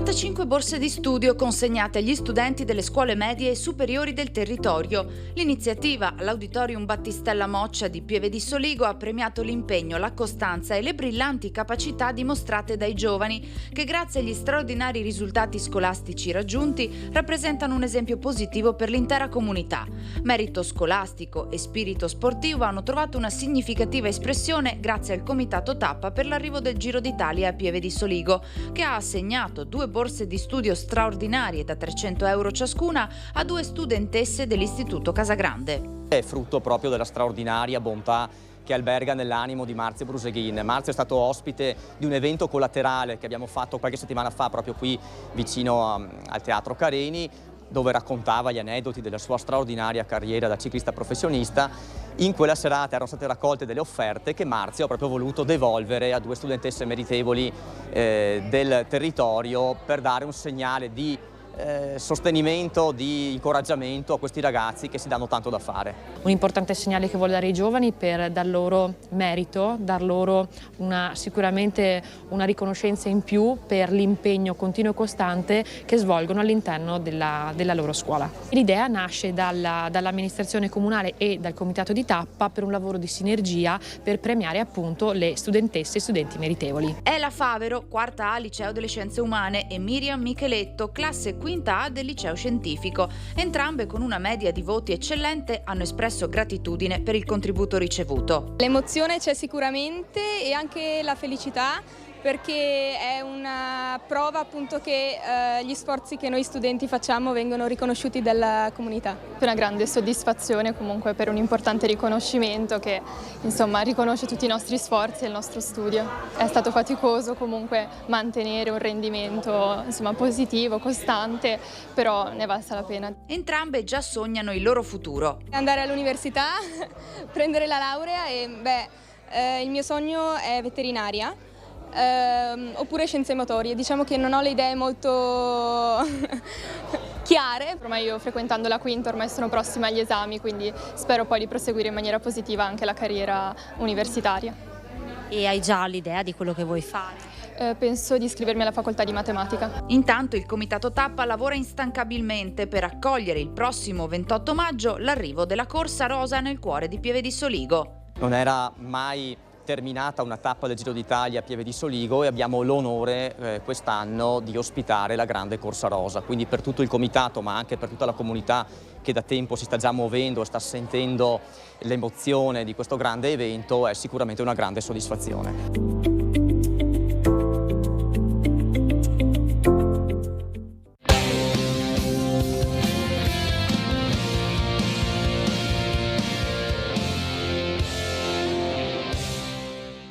85 borse di studio consegnate agli studenti delle scuole medie e superiori del territorio. L'iniziativa all'Auditorium Battistella Moccia di Pieve di Soligo ha premiato l'impegno, la costanza e le brillanti capacità dimostrate dai giovani, che grazie agli straordinari risultati scolastici raggiunti rappresentano un esempio positivo per l'intera comunità. Merito scolastico e spirito sportivo hanno trovato una significativa espressione grazie al Comitato Tappa per l'arrivo del Giro d'Italia a Pieve di Soligo, che ha assegnato 2 borse di studio straordinarie da 300 euro ciascuna a 2 studentesse dell'Istituto Casagrande. È frutto proprio della straordinaria bontà che alberga nell'animo di Marzio Bruseghin. Marzio è stato ospite di un evento collaterale che abbiamo fatto qualche settimana fa proprio qui vicino al Teatro Careni, dove raccontava gli aneddoti della sua straordinaria carriera da ciclista professionista. In quella serata erano state raccolte delle offerte che Marzio ha proprio voluto devolvere a 2 studentesse meritevoli del territorio per dare un segnale di sostenimento, di incoraggiamento a questi ragazzi che si danno tanto da fare. Un importante segnale che vuole dare ai giovani per dar loro merito, dar loro sicuramente una riconoscenza in più per l'impegno continuo e costante che svolgono all'interno della loro scuola. L'idea nasce dall'amministrazione comunale e dal comitato di tappa per un lavoro di sinergia per premiare appunto le studentesse e studenti meritevoli. Ela Favero, quarta A Liceo delle Scienze Umane, e Miriam Micheletto, classe quinta A del Liceo Scientifico. Entrambe con una media di voti eccellente hanno espresso gratitudine per il contributo ricevuto. L'emozione c'è sicuramente e anche la felicità, perché è una prova appunto che gli sforzi che noi studenti facciamo vengono riconosciuti dalla comunità. Una grande soddisfazione comunque per un importante riconoscimento che insomma riconosce tutti i nostri sforzi e il nostro studio. È stato faticoso comunque mantenere un rendimento insomma positivo, costante, però ne è valsa la pena. Entrambe già sognano il loro futuro. Andare all'università, prendere la laurea e il mio sogno è veterinaria. Oppure scienze motorie. Diciamo che non ho le idee molto chiare. Ormai io frequentando la quinta ormai sono prossima agli esami, quindi spero poi di proseguire in maniera positiva anche la carriera universitaria. E hai già l'idea di quello che vuoi fare? Penso di iscrivermi alla facoltà di matematica. Intanto il Comitato Tappa lavora instancabilmente per accogliere il prossimo 28 maggio l'arrivo della Corsa Rosa nel cuore di Pieve di Soligo. Non era mai terminata una tappa del Giro d'Italia a Pieve di Soligo e abbiamo l'onore quest'anno di ospitare la grande Corsa Rosa. Quindi per tutto il comitato, ma anche per tutta la comunità che da tempo si sta già muovendo e sta sentendo l'emozione di questo grande evento, è sicuramente una grande soddisfazione.